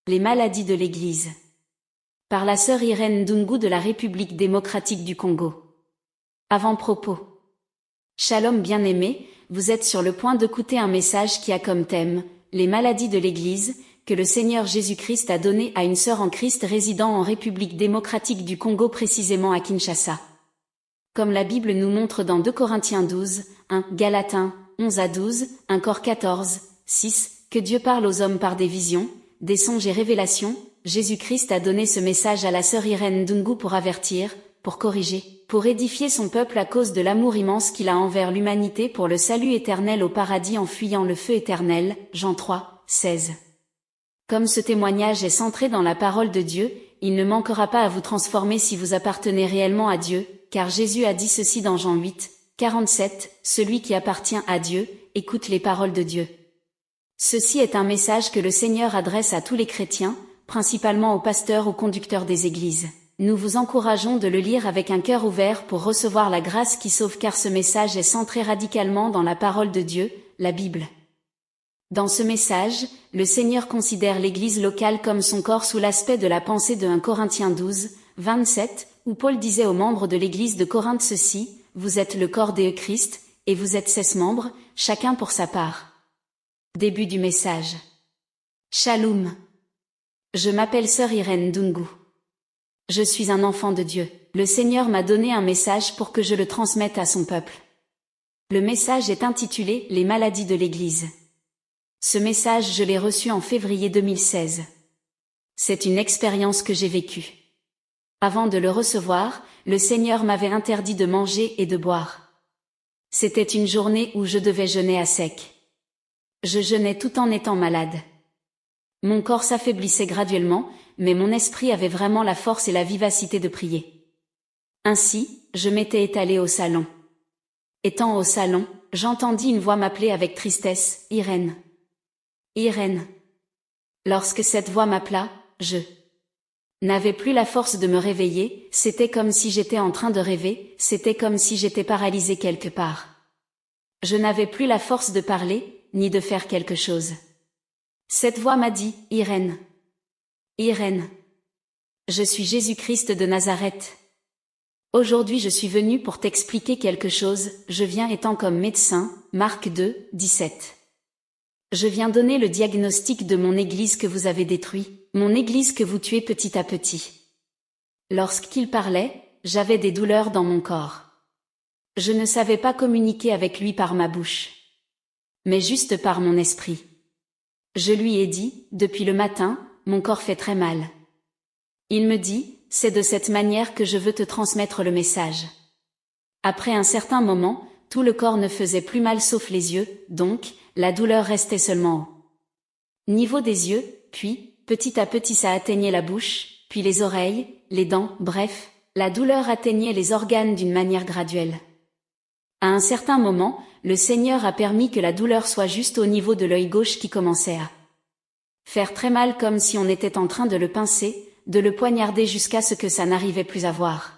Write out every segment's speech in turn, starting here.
Les maladies de l'Église. Par la sœur Irène Dungu de la République démocratique du Congo. Avant-propos. Shalom bien-aimés, vous êtes sur le point d'écouter un message qui a comme thème « Les maladies de l'Église » que le Seigneur Jésus-Christ a donné à une sœur en Christ résidant en République démocratique du Congo, précisément à Kinshasa. Comme la Bible nous montre dans 2 Corinthiens 12, 1, Galatins 11 à 12, 1 Cor 14, 6, que Dieu parle aux hommes par des visions, des songes et révélations, Jésus-Christ a donné ce message à la sœur Irène Dungu pour avertir, pour corriger, pour édifier son peuple à cause de l'amour immense qu'il a envers l'humanité pour le salut éternel au paradis en fuyant le feu éternel, Jean 3, 16. Comme ce témoignage est centré dans la parole de Dieu, il ne manquera pas à vous transformer si vous appartenez réellement à Dieu, car Jésus a dit ceci dans Jean 8, 47, celui qui appartient à Dieu, écoute les paroles de Dieu. Ceci est un message que le Seigneur adresse à tous les chrétiens, principalement aux pasteurs ou conducteurs des églises. Nous vous encourageons de le lire avec un cœur ouvert pour recevoir la grâce qui sauve, car ce message est centré radicalement dans la parole de Dieu, la Bible. Dans ce message, le Seigneur considère l'église locale comme son corps sous l'aspect de la pensée de 1 Corinthiens 12, 27, où Paul disait aux membres de l'église de Corinthe ceci, « Vous êtes le corps de Christ, et vous êtes 16 membres, chacun pour sa part. » Début du message. Shalom. Je m'appelle sœur Irène Dungu. Je suis un enfant de Dieu. Le Seigneur m'a donné un message pour que je le transmette à son peuple. Le message est intitulé « Les maladies de l'Église ». Ce message, je l'ai reçu en février 2016. C'est une expérience que j'ai vécue. Avant de le recevoir, le Seigneur m'avait interdit de manger et de boire. C'était une journée où je devais jeûner à sec. Je jeûnais tout en étant malade. Mon corps s'affaiblissait graduellement, mais mon esprit avait vraiment la force et la vivacité de prier. Ainsi, je m'étais étalée au salon. Étant au salon, j'entendis une voix m'appeler avec tristesse, « Irène. Irène. » Lorsque cette voix m'appela, je n'avais plus la force de me réveiller, c'était comme si j'étais en train de rêver, c'était comme si j'étais paralysée quelque part. Je n'avais plus la force de parler, ni de faire quelque chose. Cette voix m'a dit, « Irène. Irène. Je suis Jésus-Christ de Nazareth. Aujourd'hui je suis venu pour t'expliquer quelque chose, je viens étant comme médecin, Marc 2, 17. Je viens donner le diagnostic de mon église que vous avez détruit, mon église que vous tuez petit à petit. » Lorsqu'il parlait, j'avais des douleurs dans mon corps. Je ne savais pas communiquer avec lui par ma bouche, mais juste par mon esprit. Je lui ai dit, depuis le matin, mon corps fait très mal. Il me dit, c'est de cette manière que je veux te transmettre le message. Après un certain moment, tout le corps ne faisait plus mal sauf les yeux, donc, la douleur restait seulement au niveau des yeux, puis, petit à petit ça atteignait la bouche, puis les oreilles, les dents, bref, la douleur atteignait les organes d'une manière graduelle. À un certain moment, le Seigneur a permis que la douleur soit juste au niveau de l'œil gauche qui commençait à faire très mal comme si on était en train de le pincer, de le poignarder jusqu'à ce que ça n'arrivait plus à voir.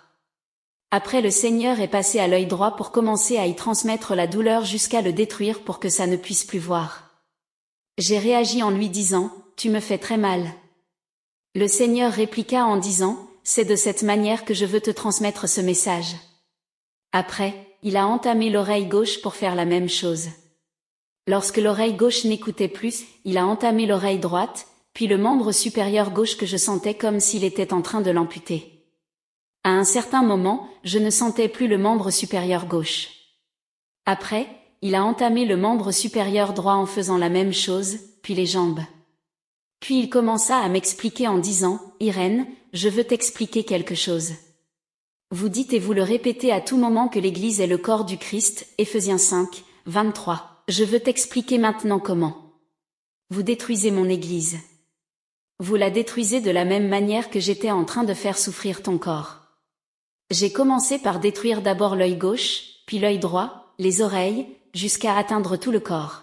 Après le Seigneur est passé à l'œil droit pour commencer à y transmettre la douleur jusqu'à le détruire pour que ça ne puisse plus voir. J'ai réagi en lui disant, « Tu me fais très mal. » Le Seigneur répliqua en disant, « C'est de cette manière que je veux te transmettre ce message. » Après, il a entamé l'oreille gauche pour faire la même chose. Lorsque l'oreille gauche n'écoutait plus, il a entamé l'oreille droite, puis le membre supérieur gauche que je sentais comme s'il était en train de l'amputer. À un certain moment, je ne sentais plus le membre supérieur gauche. Après, il a entamé le membre supérieur droit en faisant la même chose, puis les jambes. Puis il commença à m'expliquer en disant, « Irène, je veux t'expliquer quelque chose. Vous dites et vous le répétez à tout moment que l'Église est le corps du Christ, Éphésiens 5, 23. Je veux t'expliquer maintenant comment. Vous détruisez mon Église. Vous la détruisez de la même manière que j'étais en train de faire souffrir ton corps. J'ai commencé par détruire d'abord l'œil gauche, puis l'œil droit, les oreilles, jusqu'à atteindre tout le corps.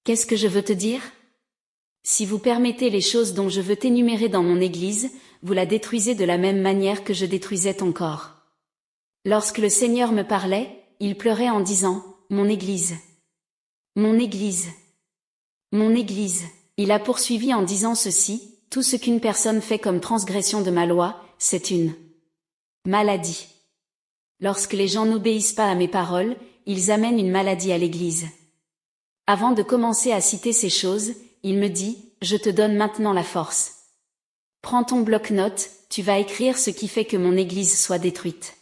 Qu'est-ce que je veux te dire? Si vous permettez les choses dont je veux t'énumérer dans mon Église, vous la détruisez de la même manière que je détruisais ton corps. Lorsque le Seigneur me parlait, il pleurait en disant, « Mon Église. Mon Église. Mon Église. » Il a poursuivi en disant ceci, « tout ce qu'une personne fait comme transgression de ma loi, c'est une maladie. Lorsque les gens n'obéissent pas à mes paroles, ils amènent une maladie à l'Église. Avant de commencer à citer ces choses, il me dit, je te donne maintenant la force. Prends ton bloc-notes, tu vas écrire ce qui fait que mon Église soit détruite.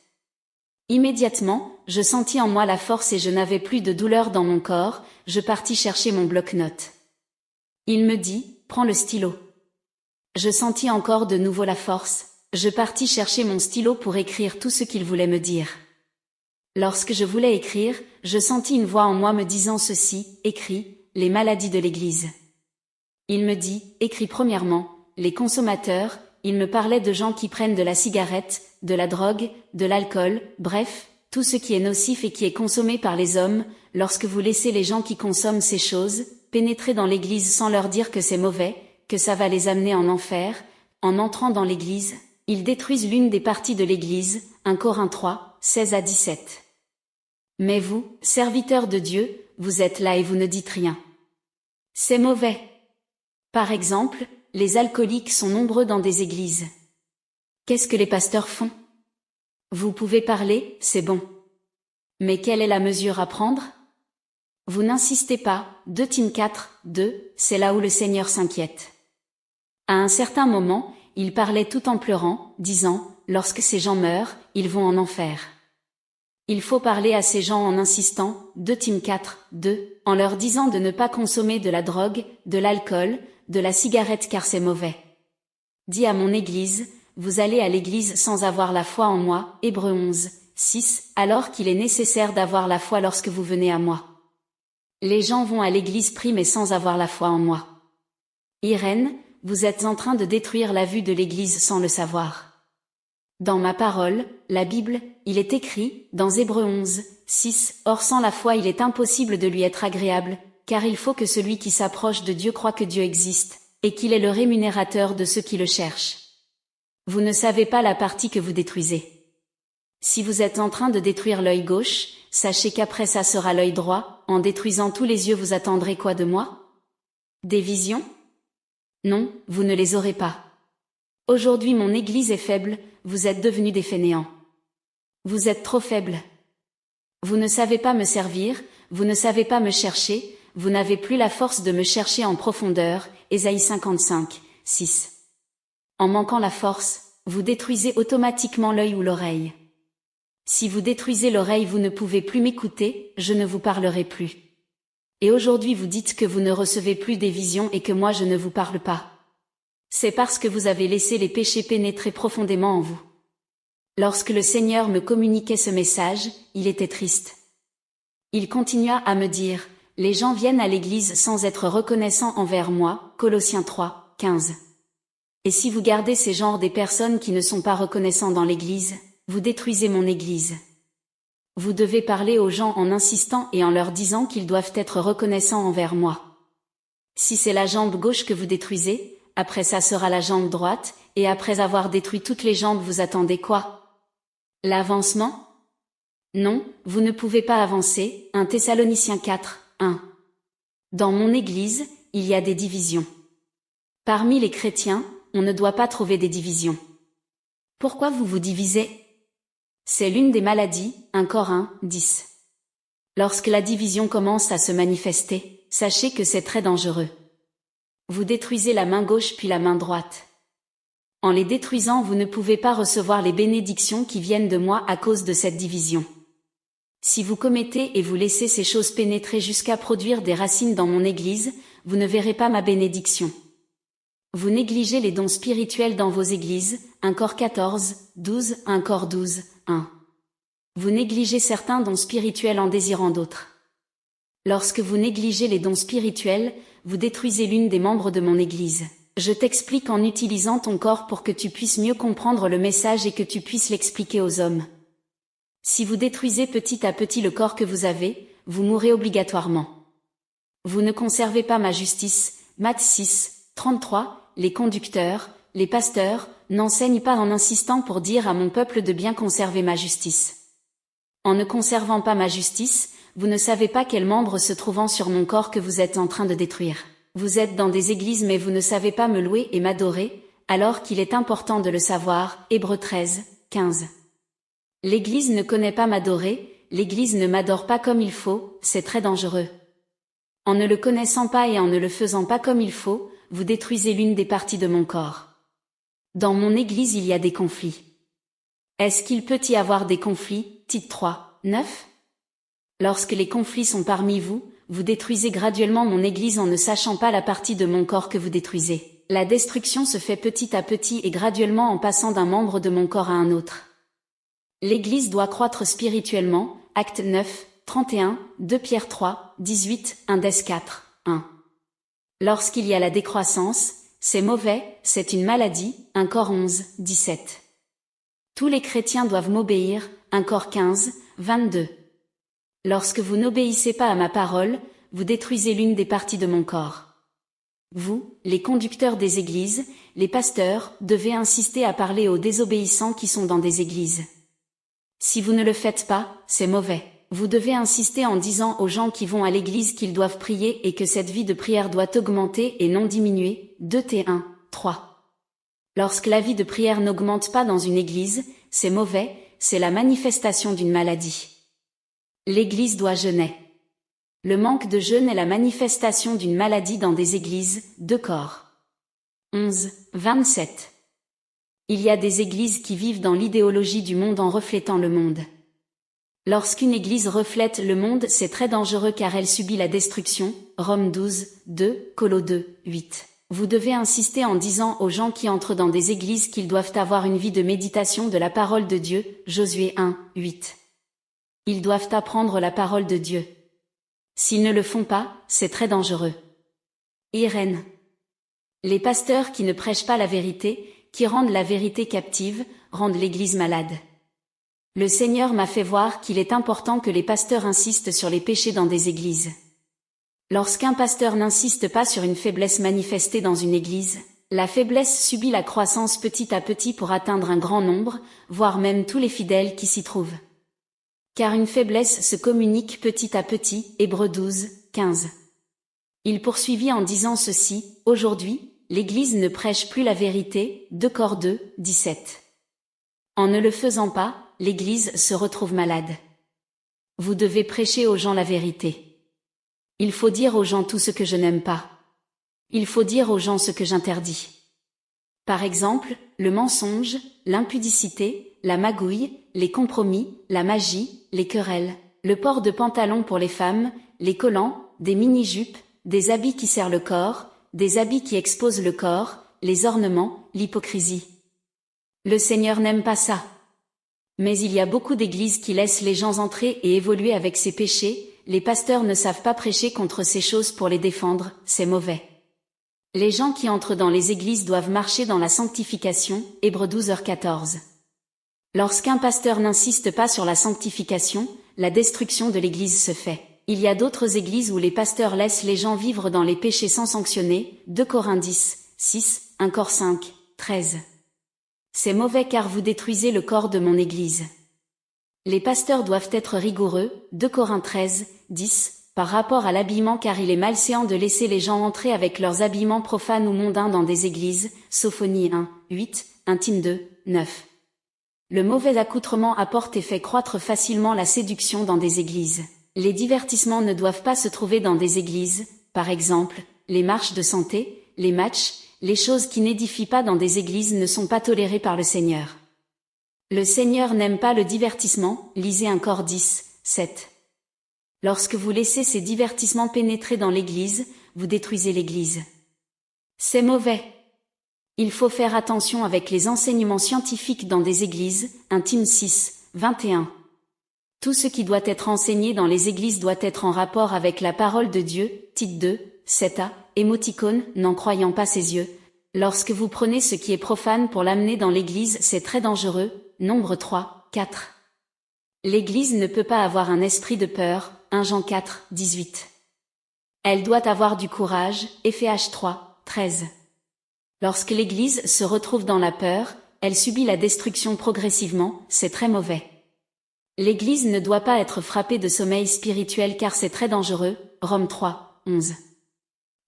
Immédiatement, je sentis en moi la force et je n'avais plus de douleur dans mon corps, je partis chercher mon bloc-notes. Il me dit, prends le stylo. Je sentis encore de nouveau la force, je partis chercher mon stylo pour écrire tout ce qu'il voulait me dire. Lorsque je voulais écrire, je sentis une voix en moi me disant ceci, écris, les maladies de l'Église. Il me dit, écris premièrement, les consommateurs, il me parlait de gens qui prennent de la cigarette, de la drogue, de l'alcool, bref, tout ce qui est nocif et qui est consommé par les hommes. Lorsque vous laissez les gens qui consomment ces choses, pénétrer dans l'Église sans leur dire que c'est mauvais, que ça va les amener en enfer, en entrant dans l'Église, ils détruisent l'une des parties de l'Église, 1 Corinthiens 3, 16 à 17. Mais vous, serviteurs de Dieu, vous êtes là et vous ne dites rien. C'est mauvais. Par exemple, les alcooliques sont nombreux dans des églises. Qu'est-ce que les pasteurs font? Vous pouvez parler, c'est bon. Mais quelle est la mesure à prendre? Vous n'insistez pas, 2 Tim 4, 2, c'est là où le Seigneur s'inquiète. À un certain moment, il parlait tout en pleurant, disant, lorsque ces gens meurent, ils vont en enfer. Il faut parler à ces gens en insistant, 2 Tim 4, 2, en leur disant de ne pas consommer de la drogue, de l'alcool, de la cigarette car c'est mauvais. Dis à mon Église, vous allez à l'Église sans avoir la foi en moi, Hébreux 11, 6, alors qu'il est nécessaire d'avoir la foi lorsque vous venez à moi. Les gens vont à l'Église mais sans avoir la foi en moi. Irène, vous êtes en train de détruire la vue de l'Église sans le savoir. Dans ma parole, la Bible, il est écrit, dans Hébreux 11, 6, or sans la foi il est impossible de lui être agréable, car il faut que celui qui s'approche de Dieu croie que Dieu existe, et qu'il est le rémunérateur de ceux qui le cherchent. Vous ne savez pas la partie que vous détruisez. Si vous êtes en train de détruire l'œil gauche, sachez qu'après ça sera l'œil droit, en détruisant tous les yeux vous attendrez quoi de moi? Des visions? Non, vous ne les aurez pas. Aujourd'hui mon Église est faible, vous êtes devenus des fainéants. Vous êtes trop faibles. Vous ne savez pas me servir, vous ne savez pas me chercher, vous n'avez plus la force de me chercher en profondeur, Ésaïe 55, 6. En manquant la force, vous détruisez automatiquement l'œil ou l'oreille. Si vous détruisez l'oreille vous ne pouvez plus m'écouter, je ne vous parlerai plus. Et aujourd'hui vous dites que vous ne recevez plus des visions et que moi je ne vous parle pas. C'est parce que vous avez laissé les péchés pénétrer profondément en vous. Lorsque le Seigneur me communiquait ce message, il était triste. Il continua à me dire, les gens viennent à l'Église sans être reconnaissants envers moi, Colossiens 3, 15. Et si vous gardez ces genres des personnes qui ne sont pas reconnaissants dans l'Église, vous détruisez mon Église. Vous devez parler aux gens en insistant et en leur disant qu'ils doivent être reconnaissants envers moi. Si c'est la jambe gauche que vous détruisez, après ça sera la jambe droite, et après avoir détruit toutes les jambes vous attendez quoi? L'avancement? Non, vous ne pouvez pas avancer, 1 Thessaloniciens 4, 1. Dans mon Église, il y a des divisions. Parmi les chrétiens, on ne doit pas trouver des divisions. Pourquoi vous vous divisez? C'est l'une des maladies, 1 Corinthiens 10. Lorsque la division commence à se manifester, sachez que c'est très dangereux. Vous détruisez la main gauche puis la main droite. En les détruisant vous ne pouvez pas recevoir les bénédictions qui viennent de moi à cause de cette division. Si vous commettez et vous laissez ces choses pénétrer jusqu'à produire des racines dans mon Église, vous ne verrez pas ma bénédiction. Vous négligez les dons spirituels dans vos églises, 1 Corinthiens 14, 12, 1 Corinthiens 12, 1. Vous négligez certains dons spirituels en désirant d'autres. Lorsque vous négligez les dons spirituels, vous détruisez l'une des membres de mon Église. Je t'explique en utilisant ton corps pour que tu puisses mieux comprendre le message et que tu puisses l'expliquer aux hommes. Si vous détruisez petit à petit le corps que vous avez, vous mourrez obligatoirement. Vous ne conservez pas ma justice, Matthieu 6, 33, les conducteurs, les pasteurs, n'enseignent pas en insistant pour dire à mon peuple de bien conserver ma justice. En ne conservant pas ma justice, vous ne savez pas quel membre se trouvant sur mon corps que vous êtes en train de détruire. Vous êtes dans des églises mais vous ne savez pas me louer et m'adorer, alors qu'il est important de le savoir. Hébreux 13, 15. L'église ne connaît pas m'adorer, l'église ne m'adore pas comme il faut, c'est très dangereux. En ne le connaissant pas et en ne le faisant pas comme il faut, vous détruisez l'une des parties de mon corps. Dans mon église il y a des conflits. Est-ce qu'il peut y avoir des conflits? Tite 3, 9. Lorsque les conflits sont parmi vous, vous détruisez graduellement mon église en ne sachant pas la partie de mon corps que vous détruisez. La destruction se fait petit à petit et graduellement en passant d'un membre de mon corps à un autre. L'église doit croître spirituellement, Actes 9, 31, 2 Pierre 3, 18, 1 Des 4, 1. Lorsqu'il y a la décroissance, c'est mauvais, c'est une maladie, 1 Cor 11, 17. Tous les chrétiens doivent m'obéir, 1 Cor 15, 22. Lorsque vous n'obéissez pas à ma parole, vous détruisez l'une des parties de mon corps. Vous, les conducteurs des églises, les pasteurs, devez insister à parler aux désobéissants qui sont dans des églises. Si vous ne le faites pas, c'est mauvais. Vous devez insister en disant aux gens qui vont à l'église qu'ils doivent prier et que cette vie de prière doit augmenter et non diminuer. 2 T1, 3. Lorsque la vie de prière n'augmente pas dans une église, c'est mauvais, c'est la manifestation d'une maladie. L'église doit jeûner. Le manque de jeûne est la manifestation d'une maladie dans des églises. 2 Cor 11, 27. Il y a des églises qui vivent dans l'idéologie du monde en reflétant le monde. Lorsqu'une église reflète le monde, c'est très dangereux car elle subit la destruction. Romains 12, 2, Colosse 2, 8. Vous devez insister en disant aux gens qui entrent dans des églises qu'ils doivent avoir une vie de méditation de la parole de Dieu. Josué 1, 8. Ils doivent apprendre la parole de Dieu. S'ils ne le font pas, c'est très dangereux. Irène. Les pasteurs qui ne prêchent pas la vérité, qui rendent la vérité captive, rendent l'église malade. Le Seigneur m'a fait voir qu'il est important que les pasteurs insistent sur les péchés dans des églises. Lorsqu'un pasteur n'insiste pas sur une faiblesse manifestée dans une église, la faiblesse subit la croissance petit à petit pour atteindre un grand nombre, voire même tous les fidèles qui s'y trouvent. Car une faiblesse se communique petit à petit. Hébreux 12, 15. Il poursuivit en disant ceci, aujourd'hui, l'Église ne prêche plus la vérité. 2 Cor 2, 17. En ne le faisant pas, l'Église se retrouve malade. Vous devez prêcher aux gens la vérité. Il faut dire aux gens tout ce que je n'aime pas. Il faut dire aux gens ce que j'interdis. Par exemple, le mensonge, l'impudicité, la magouille, les compromis, la magie, les querelles, le port de pantalons pour les femmes, les collants, des mini-jupes, des habits qui serrent le corps, des habits qui exposent le corps, les ornements, l'hypocrisie. Le Seigneur n'aime pas ça. Mais il y a beaucoup d'églises qui laissent les gens entrer et évoluer avec ces péchés, les pasteurs ne savent pas prêcher contre ces choses pour les défendre, c'est mauvais. Les gens qui entrent dans les églises doivent marcher dans la sanctification. Hébreux 12h14. Lorsqu'un pasteur n'insiste pas sur la sanctification, la destruction de l'église se fait. Il y a d'autres églises où les pasteurs laissent les gens vivre dans les péchés sans sanctionner. 2 Corinthiens 10, 6, 1 Cor 5, 13. C'est mauvais car vous détruisez le corps de mon église. Les pasteurs doivent être rigoureux. 2 Corinthiens 13, 10. Par rapport à l'habillement car il est malséant de laisser les gens entrer avec leurs habillements profanes ou mondains dans des églises. Sophonie 1, 8, 1 Tim 2, 9. Le mauvais accoutrement apporte et fait croître facilement la séduction dans des églises. Les divertissements ne doivent pas se trouver dans des églises, par exemple, les marches de santé, les matchs, les choses qui n'édifient pas dans des églises ne sont pas tolérées par le Seigneur. Le Seigneur n'aime pas le divertissement, lisez 1 Cor 10, 7. Lorsque vous laissez ces divertissements pénétrer dans l'église, vous détruisez l'église. C'est mauvais. Il faut faire attention avec les enseignements scientifiques dans des églises. 1 Tim 6, 21. Tout ce qui doit être enseigné dans les églises doit être en rapport avec la parole de Dieu. Tite 2, 7a, émoticône, n'en croyant pas ses yeux. Lorsque vous prenez ce qui est profane pour l'amener dans l'église, c'est très dangereux. Nombre 3, 4. L'église ne peut pas avoir un esprit de peur. 1 Jean 4, 18. Elle doit avoir du courage. Éphésiens 3, 13. Lorsque l'église se retrouve dans la peur, elle subit la destruction progressivement, c'est très mauvais. L'église ne doit pas être frappée de sommeil spirituel car c'est très dangereux. Romains 3, 11.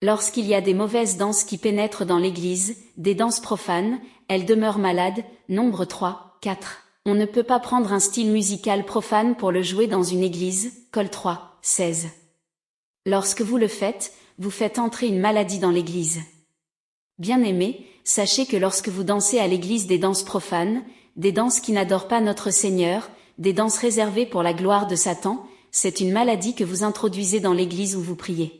Lorsqu'il y a des mauvaises danses qui pénètrent dans l'église, des danses profanes, elles demeurent malades. Nombre 3, 4. On ne peut pas prendre un style musical profane pour le jouer dans une église. Col 3, 16. Lorsque vous le faites, vous faites entrer une maladie dans l'église. Bien-aimés, sachez que lorsque vous dansez à l'église des danses profanes, des danses qui n'adorent pas notre Seigneur, des danses réservées pour la gloire de Satan, c'est une maladie que vous introduisez dans l'église où vous priez.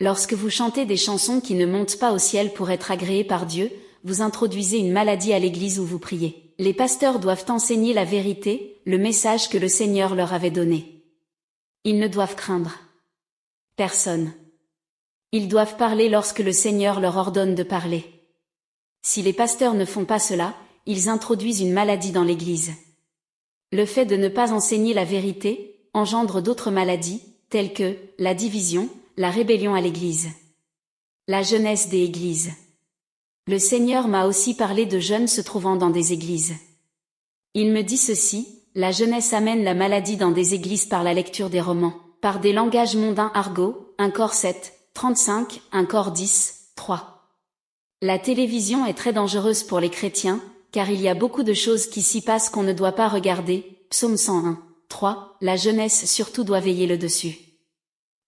Lorsque vous chantez des chansons qui ne montent pas au ciel pour être agréées par Dieu, vous introduisez une maladie à l'église où vous priez. Les pasteurs doivent enseigner la vérité, le message que le Seigneur leur avait donné. Ils ne doivent craindre personne. Ils doivent parler lorsque le Seigneur leur ordonne de parler. Si les pasteurs ne font pas cela, ils introduisent une maladie dans l'église. Le fait de ne pas enseigner la vérité engendre d'autres maladies, telles que la division, la rébellion à l'église. La jeunesse des églises. Le Seigneur m'a aussi parlé de jeunes se trouvant dans des églises. Il me dit ceci, la jeunesse amène la maladie dans des églises par la lecture des romans, par des langages mondains argot, 1 Cor 7, 35, 1 Cor 10, 3. La télévision est très dangereuse pour les chrétiens, car il y a beaucoup de choses qui s'y passent qu'on ne doit pas regarder. Psaume 101, 3. La jeunesse surtout doit veiller le dessus.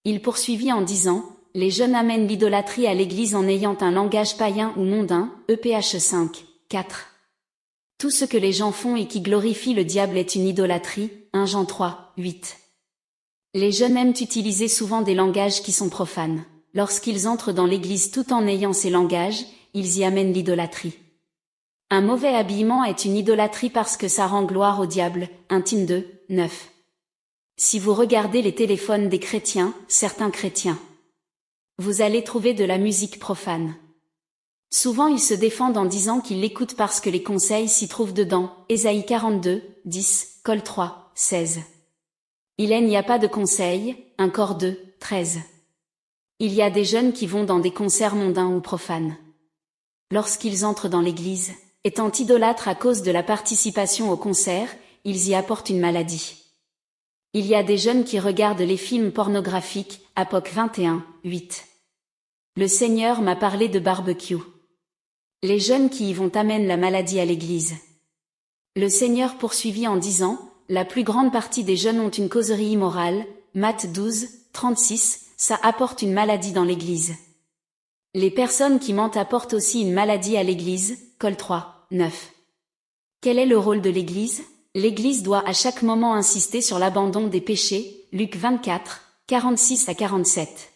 Il poursuivit en disant, les jeunes amènent l'idolâtrie à l'église en ayant un langage païen ou mondain. EPH 5, 4. Tout ce que les gens font et qui glorifie le diable est une idolâtrie. 1 Jean 3, 8. Les jeunes aiment utiliser souvent des langages qui sont profanes. Lorsqu'ils entrent dans l'église tout en ayant ces langages, ils y amènent l'idolâtrie. Un mauvais habillement est une idolâtrie parce que ça rend gloire au diable. 1 Tim 2, 9. Si vous regardez les téléphones des chrétiens, certains chrétiens, vous allez trouver de la musique profane. Souvent ils se défendent en disant qu'ils l'écoutent parce que les conseils s'y trouvent dedans. Ésaïe 42, 10, Col 3, 16. Il n'y a pas de conseils. 1 Cor 2, 13. Il y a des jeunes qui vont dans des concerts mondains ou profanes. Lorsqu'ils entrent dans l'église, étant idolâtres à cause de la participation au concert, ils y apportent une maladie. Il y a des jeunes qui regardent les films pornographiques. Apoc 21, 8. Le Seigneur m'a parlé de barbecue. Les jeunes qui y vont amènent la maladie à l'église. Le Seigneur poursuivit en disant, la plus grande partie des jeunes ont une causerie immorale. Matthieu 12, 36, ça apporte une maladie dans l'église. Les personnes qui mentent apportent aussi une maladie à l'église. Col 3, 9. Quel est le rôle de l'église? L'église doit à chaque moment insister sur l'abandon des péchés. Luc 24, 46 à 47.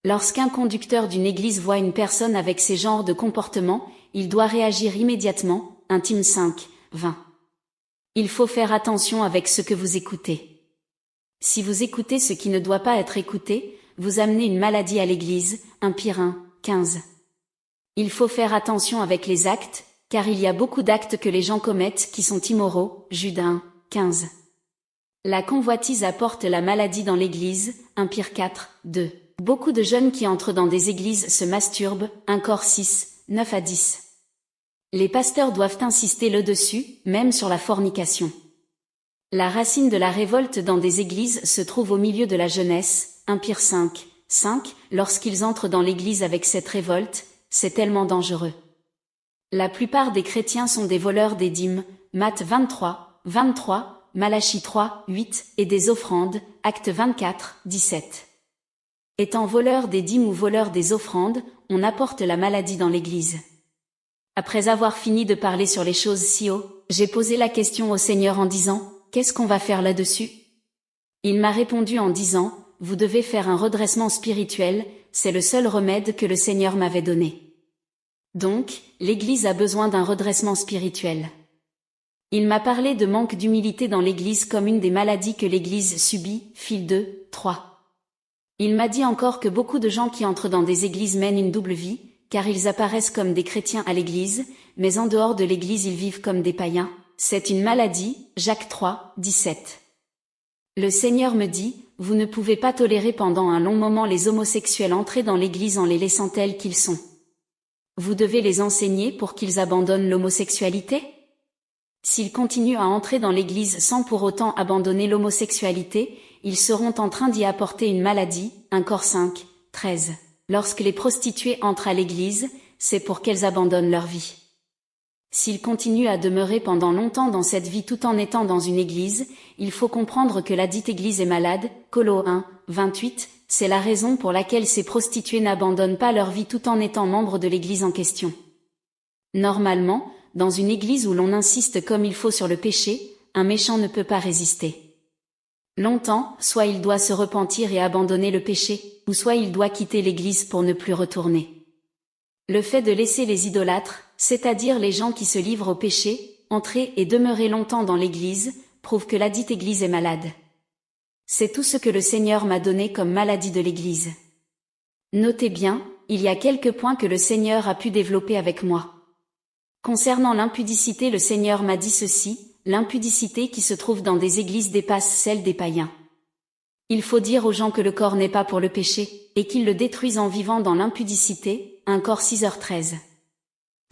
Lorsqu'un conducteur d'une église voit une personne avec ces genres de comportement, il doit réagir immédiatement. 1 Tim 5, 20. Il faut faire attention avec ce que vous écoutez. Si vous écoutez ce qui ne doit pas être écouté, vous amenez une maladie à l'église. 1 Pierre 1, 15. Il faut faire attention avec les actes, car il y a beaucoup d'actes que les gens commettent qui sont immoraux. Jude 1, 15. La convoitise apporte la maladie dans l'église. 1 Pierre 4, 2. Beaucoup de jeunes qui entrent dans des églises se masturbent. 1 Cor 6, 9 à 10. Les pasteurs doivent insister là-dessus, même sur la fornication. La racine de la révolte dans des églises se trouve au milieu de la jeunesse. 1 Pierre 5, 5. Lorsqu'ils entrent dans l'église avec cette révolte, c'est tellement dangereux. La plupart des chrétiens sont des voleurs des dîmes. Matthieu 23, 23, Malachie 3, 8, et des offrandes. Actes 24, 17. Étant voleur des dîmes ou voleur des offrandes, on apporte la maladie dans l'église. Après avoir fini de parler sur les choses si haut, j'ai posé la question au Seigneur en disant, qu'est-ce qu'on va faire là-dessus? Il m'a répondu en disant, vous devez faire un redressement spirituel, c'est le seul remède que le Seigneur m'avait donné. Donc, l'Église a besoin d'un redressement spirituel. Il m'a parlé de manque d'humilité dans l'Église comme une des maladies que l'Église subit. Fil 2, 3. Il m'a dit encore que beaucoup de gens qui entrent dans des églises mènent une double vie, car ils apparaissent comme des chrétiens à l'église, mais en dehors de l'église ils vivent comme des païens. C'est une maladie. Jacques 3, 17. Le Seigneur me dit, vous ne pouvez pas tolérer pendant un long moment les homosexuels entrer dans l'église en les laissant tels qu'ils sont. Vous devez les enseigner pour qu'ils abandonnent l'homosexualité? S'ils continuent à entrer dans l'église sans pour autant abandonner l'homosexualité, ils seront en train d'y apporter une maladie. 1 Cor 5, 13. lorsque les prostituées entrent à l'église, c'est pour qu'elles abandonnent leur vie. S'ils continuent à demeurer pendant longtemps dans cette vie tout en étant dans une église, il faut comprendre que la dite église est malade, Colosse 1, 28, c'est la raison pour laquelle ces prostituées n'abandonnent pas leur vie tout en étant membres de l'église en question. Normalement, dans une église où l'on insiste comme il faut sur le péché, un méchant ne peut pas résister. Longtemps, soit il doit se repentir et abandonner le péché, ou soit il doit quitter l'église pour ne plus retourner. Le fait de laisser les idolâtres, c'est-à-dire les gens qui se livrent au péché, entrer et demeurer longtemps dans l'église, prouve que la dite église est malade. C'est tout ce que le Seigneur m'a donné comme maladie de l'église. Notez bien, il y a quelques points que le Seigneur a pu développer avec moi. Concernant l'impudicité, le Seigneur m'a dit ceci, l'impudicité qui se trouve dans des églises dépasse celle des païens. Il faut dire aux gens que le corps n'est pas pour le péché, et qu'ils le détruisent en vivant dans l'impudicité, 1 Corps 6h13.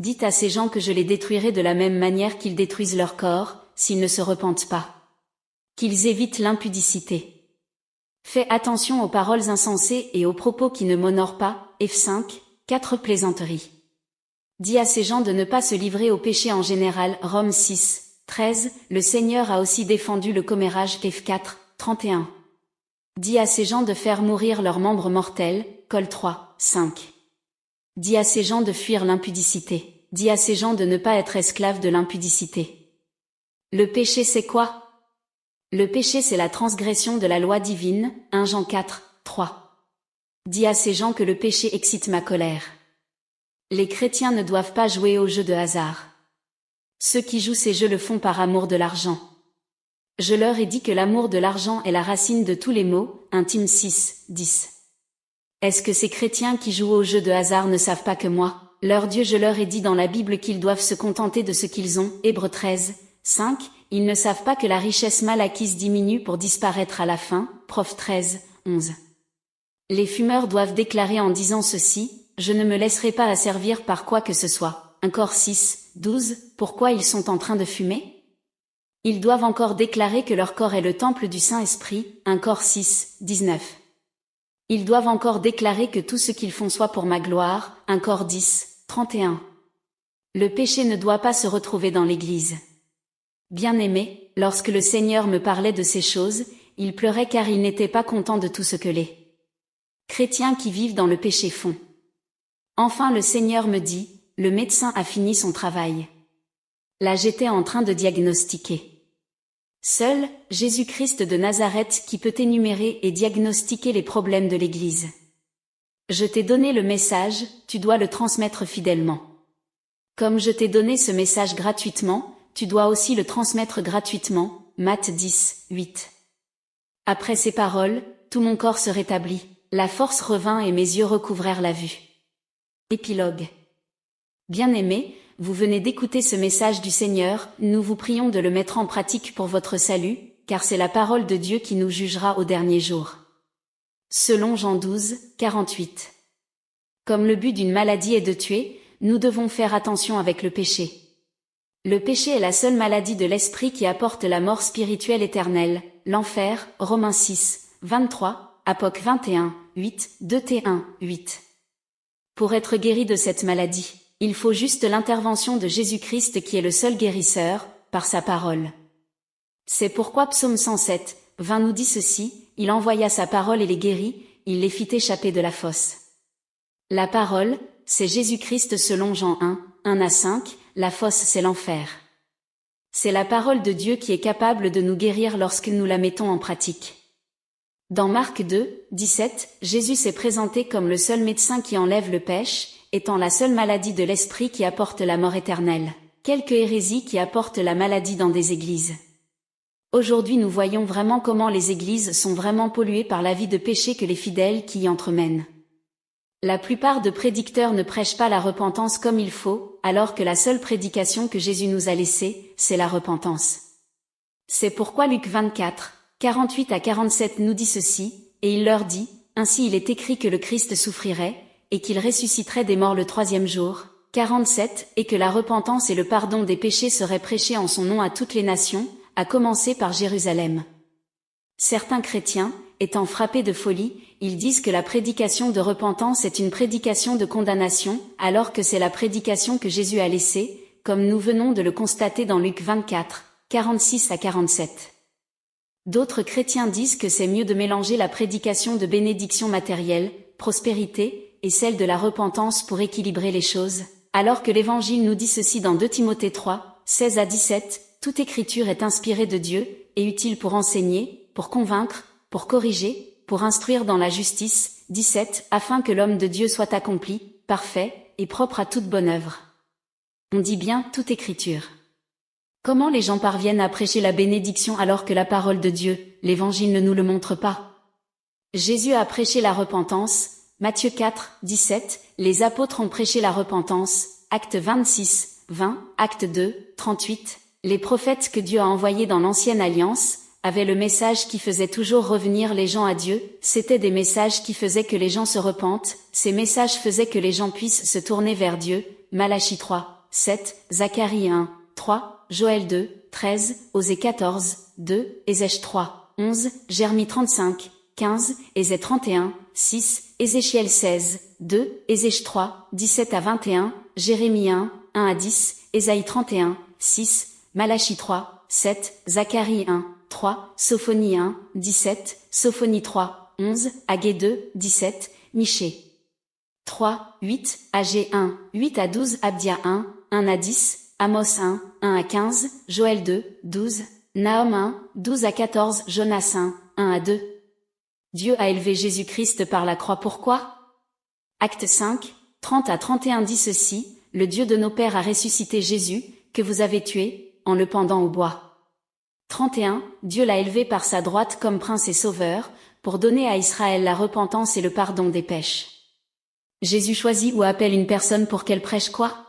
Dites à ces gens que je les détruirai de la même manière qu'ils détruisent leur corps, s'ils ne se repentent pas. Qu'ils évitent l'impudicité. Fais attention aux paroles insensées et aux propos qui ne m'honorent pas, F5, 4 plaisanteries. Dis à ces gens de ne pas se livrer au péché en général, Romains 6, 13, le Seigneur a aussi défendu le commérage, F4, 31. Dis à ces gens de faire mourir leurs membres mortels, Col 3, 5. Dis à ces gens de fuir l'impudicité. Dis à ces gens de ne pas être esclaves de l'impudicité. Le péché c'est quoi? Le péché c'est la transgression de la loi divine, 1 Jean 4, 3. Dis à ces gens que le péché excite ma colère. Les chrétiens ne doivent pas jouer aux jeux de hasard. Ceux qui jouent ces jeux le font par amour de l'argent. Je leur ai dit que l'amour de l'argent est la racine de tous les maux, 1 Tim 6, 10. Est-ce que ces chrétiens qui jouent aux jeux de hasard ne savent pas que moi, leur Dieu, je leur ai dit dans la Bible qu'ils doivent se contenter de ce qu'ils ont, Hébreux 13, 5, ils ne savent pas que la richesse mal acquise diminue pour disparaître à la fin, Prof 13, 11. Les fumeurs doivent déclarer en disant ceci, je ne me laisserai pas asservir par quoi que ce soit, 1 Corps 6, 12, pourquoi ils sont en train de fumer? Ils doivent encore déclarer que leur corps est le temple du Saint-Esprit, 1 Corps 6, 19. Ils doivent encore déclarer que tout ce qu'ils font soit pour ma gloire, 1 Corps 10, 31. Le péché ne doit pas se retrouver dans l'Église. Bien-aimé, lorsque le Seigneur me parlait de ces choses, il pleurait car il n'était pas content de tout ce que les chrétiens qui vivent dans le péché font. Enfin le Seigneur me dit, le médecin a fini son travail. Là j'étais en train de diagnostiquer. Seul, Jésus-Christ de Nazareth qui peut énumérer et diagnostiquer les problèmes de l'Église. Je t'ai donné le message, tu dois le transmettre fidèlement. Comme je t'ai donné ce message gratuitement, tu dois aussi le transmettre gratuitement, Matthieu 10, 8. Après ces paroles, tout mon corps se rétablit, la force revint et mes yeux recouvrèrent la vue. Épilogue. Bien-aimés, vous venez d'écouter ce message du Seigneur, nous vous prions de le mettre en pratique pour votre salut, car c'est la parole de Dieu qui nous jugera au dernier jour. Selon Jean 12, 48. Comme le but d'une maladie est de tuer, nous devons faire attention avec le péché. Le péché est la seule maladie de l'esprit qui apporte la mort spirituelle éternelle, l'enfer, Romains 6, 23, Apoc 21, 8, 2 T1, 8. Pour être guéri de cette maladie, il faut juste l'intervention de Jésus-Christ qui est le seul guérisseur, par sa parole. C'est pourquoi Psaume 107, 20 nous dit ceci, il envoya sa parole et les guérit, il les fit échapper de la fosse. La parole, c'est Jésus-Christ selon Jean 1, 1 à 5, la fosse c'est l'enfer. C'est la parole de Dieu qui est capable de nous guérir lorsque nous la mettons en pratique. Dans Marc 2, 17, Jésus s'est présenté comme le seul médecin qui enlève le péché, étant la seule maladie de l'esprit qui apporte la mort éternelle. Quelques hérésies qui apportent la maladie dans des églises. Aujourd'hui nous voyons vraiment comment les églises sont vraiment polluées par la vie de péché que les fidèles qui y entremènent. La plupart de prédicteurs ne prêchent pas la repentance comme il faut, alors que la seule prédication que Jésus nous a laissée, c'est la repentance. C'est pourquoi Luc 24, 48 à 47 nous dit ceci, et il leur dit, ainsi il est écrit que le Christ souffrirait, et qu'il ressusciterait des morts le 3e jour, 47, et que la repentance et le pardon des péchés seraient prêchés en son nom à toutes les nations, à commencer par Jérusalem. Certains chrétiens, étant frappés de folie, ils disent que la prédication de repentance est une prédication de condamnation, alors que c'est la prédication que Jésus a laissée, comme nous venons de le constater dans Luc 24, 46 à 47. D'autres chrétiens disent que c'est mieux de mélanger la prédication de bénédiction matérielle, prospérité, et celle de la repentance pour équilibrer les choses, alors que l'Évangile nous dit ceci dans 2 Timothée 3, 16 à 17, « Toute écriture est inspirée de Dieu, et utile pour enseigner, pour convaincre, pour corriger, pour instruire dans la justice, 17, afin que l'homme de Dieu soit accompli, parfait, et propre à toute bonne œuvre. » On dit bien toute écriture. Comment les gens parviennent à prêcher la bénédiction alors que la parole de Dieu, l'Évangile ne nous le montre pas? Jésus a prêché la repentance, Matthieu 4, 17, les apôtres ont prêché la repentance, Actes 26, 20, Actes 2, 38, les prophètes que Dieu a envoyés dans l'ancienne alliance, avaient le message qui faisait toujours revenir les gens à Dieu, c'étaient des messages qui faisaient que les gens se repentent, ces messages faisaient que les gens puissent se tourner vers Dieu, Malachie 3, 7, Zacharie 1, 3, Joël 2, 13, Osée 14, 2, Ézèche 3, 11, Jérémie 35, 15, Ézée 31, 6, Ézéchiel 16, 2, Ézèche 3, 17 à 21, Jérémie 1, 1 à 10, Ésaïe 31, 6, Malachie 3, 7, Zacharie 1, 3, Sophonie 1, 17, Sophonie 3, 11, Agée 2, 17, Michée 3, 8, Agée 1, 8 à 12, Abdia 1, 1 à 10, Amos 1, 1 à 15, Joël 2, 12, Nahum 1, 12 à 14, Jonas 1, 1 à 2. Dieu a élevé Jésus-Christ par la croix. Pourquoi? Acte 5, 30 à 31 dit ceci, le Dieu de nos pères a ressuscité Jésus, que vous avez tué, en le pendant au bois. 31, Dieu l'a élevé par sa droite comme prince et sauveur, pour donner à Israël la repentance et le pardon des péchés. Jésus choisit ou appelle une personne pour qu'elle prêche quoi?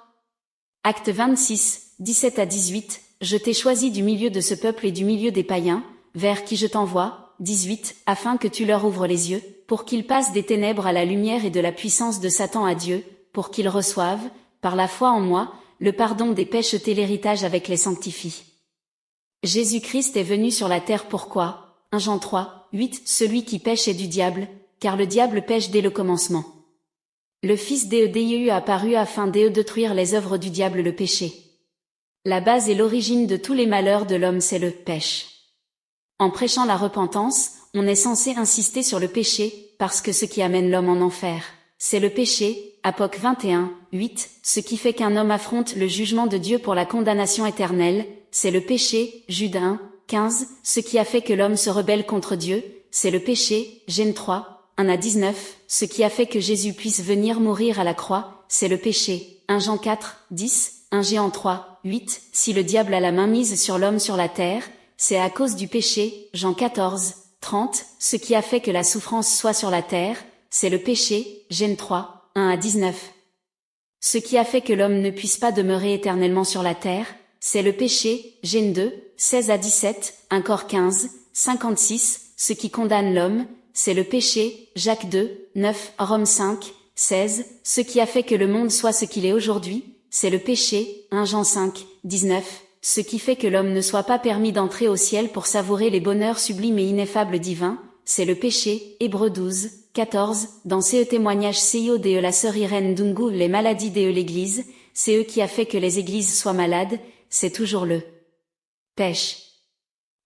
Acte 26, 17 à 18, je t'ai choisi du milieu de ce peuple et du milieu des païens, vers qui je t'envoie, 18, afin que tu leur ouvres les yeux, pour qu'ils passent des ténèbres à la lumière et de la puissance de Satan à Dieu, pour qu'ils reçoivent, par la foi en moi, le pardon des péchés et l'héritage avec les sanctifie. Jésus-Christ est venu sur la terre pourquoi? 1 Jean 3, 8, celui qui pêche est du diable, car le diable pêche dès le commencement. Le Fils Dieu apparu afin de détruire les œuvres du diable le péché. La base et l'origine de tous les malheurs de l'homme c'est le péché. En prêchant la repentance, on est censé insister sur le péché, parce que ce qui amène l'homme en enfer, c'est le péché, Apoc 21, 8, ce qui fait qu'un homme affronte le jugement de Dieu pour la condamnation éternelle, c'est le péché, Jude 1, 15, ce qui a fait que l'homme se rebelle contre Dieu, c'est le péché, Gênes 3, 1 à 19, ce qui a fait que Jésus puisse venir mourir à la croix, c'est le péché, 1 Jean 4, 10, 1 Jean 3, 8, si le diable a la main mise sur l'homme sur la terre, c'est à cause du péché, Jean 14, 30, ce qui a fait que la souffrance soit sur la terre, c'est le péché, Gênes 3, 1 à 19. Ce qui a fait que l'homme ne puisse pas demeurer éternellement sur la terre, c'est le péché, Gênes 2, 16 à 17, 1 Cor 15, 56, ce qui condamne l'homme, c'est le péché, Jacques 2, 9, Rome 5, 16, ce qui a fait que le monde soit ce qu'il est aujourd'hui, c'est le péché, 1 Jean 5, 19, ce qui fait que l'homme ne soit pas permis d'entrer au ciel pour savourer les bonheurs sublimes et ineffables divins, c'est le péché, Hébreux 12, 14, dans ces témoignages CIO de la sœur Irène Dungu, les maladies de l'église, c'est eux qui a fait que les églises soient malades, c'est toujours le péché.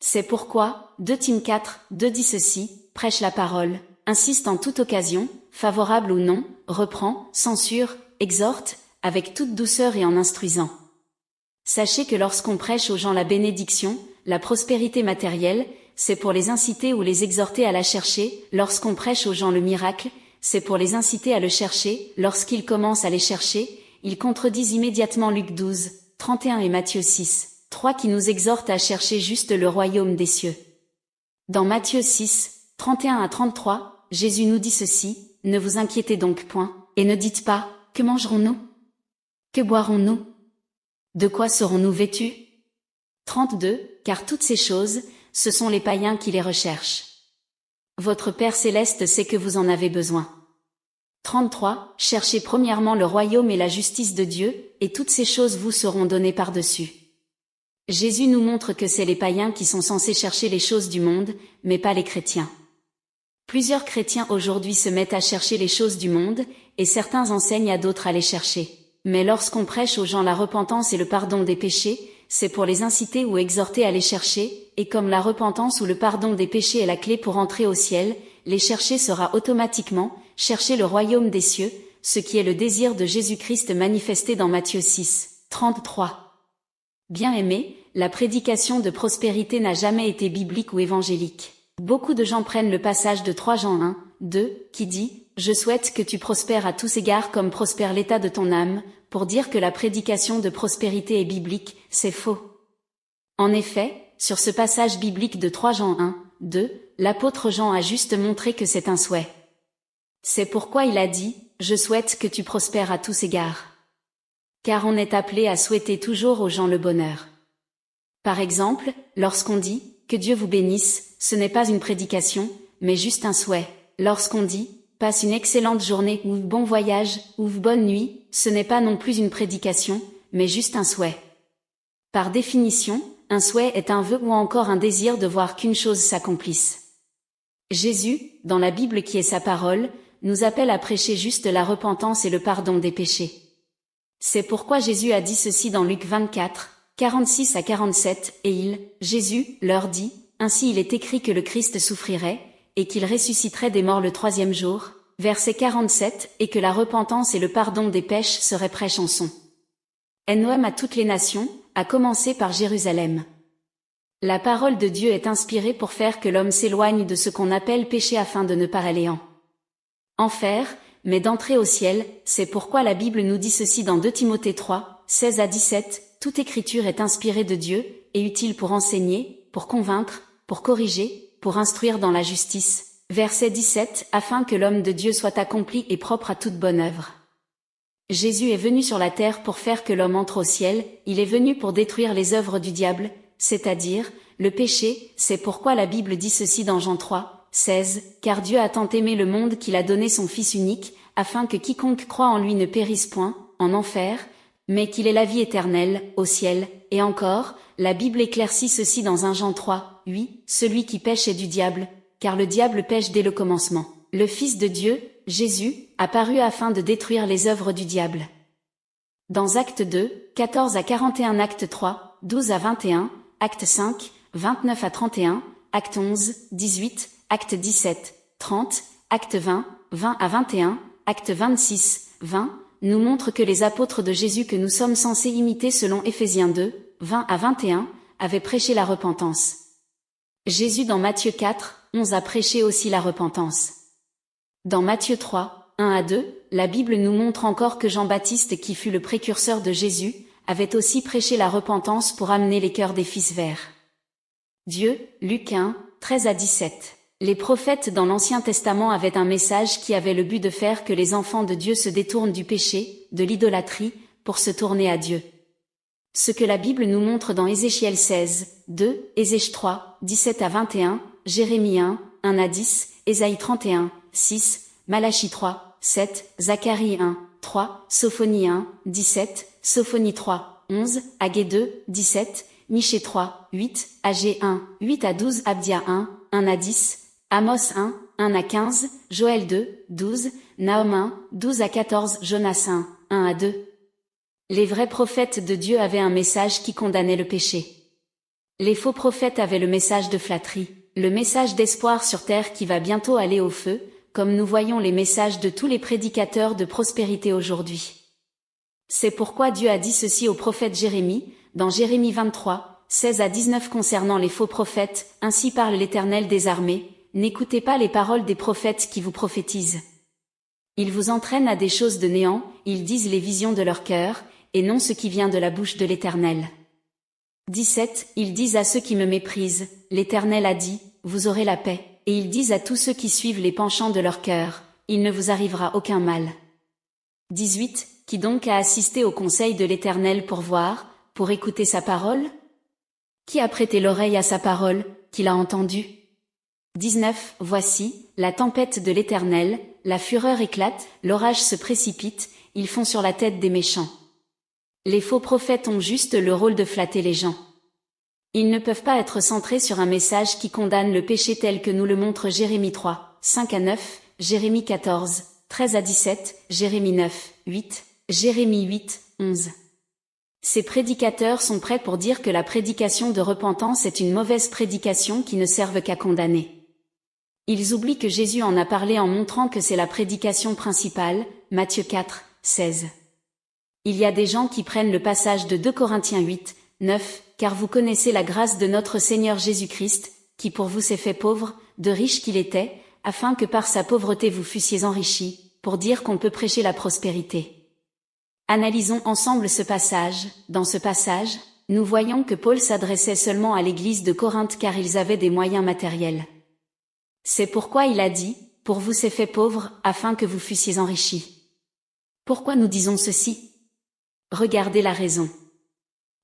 C'est pourquoi, 2 Tim 4, 2 dit ceci, prêche la parole, insiste en toute occasion, favorable ou non, reprend, censure, exhorte, avec toute douceur et en instruisant. Sachez que lorsqu'on prêche aux gens la bénédiction, la prospérité matérielle, c'est pour les inciter ou les exhorter à la chercher, lorsqu'on prêche aux gens le miracle, c'est pour les inciter à le chercher, lorsqu'ils commencent à les chercher, ils contredisent immédiatement Luc 12, 31 et Matthieu 6, 3 qui nous exhortent à chercher juste le royaume des cieux. Dans Matthieu 6, 31 à 33, Jésus nous dit ceci, ne vous inquiétez donc point, et ne dites pas, que mangerons-nous? Que boirons-nous? De quoi serons-nous vêtus? 32, car toutes ces choses, ce sont les païens qui les recherchent. Votre Père céleste sait que vous en avez besoin. 33, cherchez premièrement le royaume et la justice de Dieu, et toutes ces choses vous seront données par-dessus. Jésus nous montre que c'est les païens qui sont censés chercher les choses du monde, mais pas les chrétiens. Plusieurs chrétiens aujourd'hui se mettent à chercher les choses du monde, et certains enseignent à d'autres à les chercher. Mais lorsqu'on prêche aux gens la repentance et le pardon des péchés, c'est pour les inciter ou exhorter à les chercher, et comme la repentance ou le pardon des péchés est la clé pour entrer au ciel, les chercher sera automatiquement chercher le royaume des cieux, ce qui est le désir de Jésus-Christ manifesté dans Matthieu 6, 33. Bien-aimés, la prédication de prospérité n'a jamais été biblique ou évangélique. Beaucoup de gens prennent le passage de 3 Jean 1, 2, qui dit « Je souhaite que tu prospères à tous égards comme prospère l'état de ton âme », pour dire que la prédication de prospérité est biblique, c'est faux. En effet, sur ce passage biblique de 3 Jean 1, 2, l'apôtre Jean a juste montré que c'est un souhait. C'est pourquoi il a dit « Je souhaite que tu prospères à tous égards ». Car on est appelé à souhaiter toujours aux gens le bonheur. Par exemple, lorsqu'on dit « Que Dieu vous bénisse », ce n'est pas une prédication, mais juste un souhait. Lorsqu'on dit « Passe une excellente journée » ou « Bon voyage » ou « Bonne nuit », ce n'est pas non plus une prédication, mais juste un souhait. Par définition, un souhait est un vœu ou encore un désir de voir qu'une chose s'accomplisse. Jésus, dans la Bible qui est sa parole, nous appelle à prêcher juste la repentance et le pardon des péchés. C'est pourquoi Jésus a dit ceci dans Luc 24, 46 à 47, et Jésus, leur dit, « Ainsi il est écrit que le Christ souffrirait, et qu'il ressusciterait des morts le 3e jour, verset 47, et que la repentance et le pardon des péchés seraient prêches en son. NOM à toutes les nations, à commencer par Jérusalem. » La parole de Dieu est inspirée pour faire que l'homme s'éloigne de ce qu'on appelle péché afin de ne pas aller en enfer, mais d'entrer au ciel. C'est pourquoi la Bible nous dit ceci dans 2 Timothée 3, 16 à 17, « Toute écriture est inspirée de Dieu, et utile pour enseigner, pour convaincre, pour corriger, pour instruire dans la justice. » Verset 17, afin que l'homme de Dieu soit accompli et propre à toute bonne œuvre. Jésus est venu sur la terre pour faire que l'homme entre au ciel, il est venu pour détruire les œuvres du diable, c'est-à-dire, le péché. C'est pourquoi la Bible dit ceci dans Jean 3, 16, « Car Dieu a tant aimé le monde qu'il a donné son Fils unique, afin que quiconque croit en lui ne périsse point, en enfer, mais qu'il ait la vie éternelle, au ciel. » Et encore, la Bible éclaircit ceci dans 1 Jean 3, 8, « Celui qui pêche est du diable, car le diable pêche dès le commencement. Le Fils de Dieu, Jésus, apparut afin de détruire les œuvres du diable. » Dans Acte 2, 14 à 41, Acte 3, 12 à 21, Acte 5, 29 à 31, Acte 11, 18, Acte 17, 30, Acte 20, 20 à 21, Acte 26, 20, nous montre que les apôtres de Jésus que nous sommes censés imiter selon Éphésiens 2, 20 à 21, avaient prêché la repentance. Jésus dans Matthieu 4, 11 a prêché aussi la repentance. Dans Matthieu 3, 1 à 2, la Bible nous montre encore que Jean-Baptiste, qui fut le précurseur de Jésus, avait aussi prêché la repentance pour amener les cœurs des fils vers Dieu. Luc 1, 13 à 17. Les prophètes dans l'Ancien Testament avaient un message qui avait le but de faire que les enfants de Dieu se détournent du péché, de l'idolâtrie, pour se tourner à Dieu. Ce que la Bible nous montre dans Ézéchiel 16, 2, Ézéchiel 3, 17 à 21, Jérémie 1, 1 à 10, Ésaïe 31, 6, Malachie 3, 7, Zacharie 1, 3, Sophonie 1, 17, Sophonie 3, 11, Agé 2, 17, Michée 3, 8, Agé 1, 8 à 12, Abdia 1, 1 à 10, Amos 1, 1 à 15, Joël 2, 12, Nahum 1, 12 à 14, Jonas 1, 1 à 2. Les vrais prophètes de Dieu avaient un message qui condamnait le péché. Les faux prophètes avaient le message de flatterie, le message d'espoir sur terre qui va bientôt aller au feu, comme nous voyons les messages de tous les prédicateurs de prospérité aujourd'hui. C'est pourquoi Dieu a dit ceci au prophète Jérémie, dans Jérémie 23, 16 à 19 concernant les faux prophètes, « Ainsi parle l'Éternel des armées, n'écoutez pas les paroles des prophètes qui vous prophétisent. Ils vous entraînent à des choses de néant, ils disent les visions de leur cœur, et non ce qui vient de la bouche de l'Éternel. » 17. Ils disent à ceux qui me méprisent, « L'Éternel a dit, vous aurez la paix. » Et ils disent à tous ceux qui suivent les penchants de leur cœur, « Il ne vous arrivera aucun mal. » 18. Qui donc a assisté au conseil de l'Éternel pour voir, pour écouter sa parole? Qui a prêté l'oreille à sa parole, qui l'a entendue? 19. Voici, la tempête de l'Éternel, la fureur éclate, l'orage se précipite, ils font sur la tête des méchants. Les faux prophètes ont juste le rôle de flatter les gens. Ils ne peuvent pas être centrés sur un message qui condamne le péché tel que nous le montre Jérémie 3, 5 à 9, Jérémie 14, 13 à 17, Jérémie 9, 8, Jérémie 8, 11. Ces prédicateurs sont prêts pour dire que la prédication de repentance est une mauvaise prédication qui ne serve qu'à condamner. Ils oublient que Jésus en a parlé en montrant que c'est la prédication principale, Matthieu 4, 16. Il y a des gens qui prennent le passage de 2 Corinthiens 8, 9, car vous connaissez la grâce de notre Seigneur Jésus-Christ, qui pour vous s'est fait pauvre, de riche qu'il était, afin que par sa pauvreté vous fussiez enrichis, pour dire qu'on peut prêcher la prospérité. Analysons ensemble ce passage. Dans ce passage, nous voyons que Paul s'adressait seulement à l'église de Corinthe car ils avaient des moyens matériels. C'est pourquoi il a dit, pour vous s'est fait pauvre, afin que vous fussiez enrichis. Pourquoi nous disons ceci? Regardez la raison.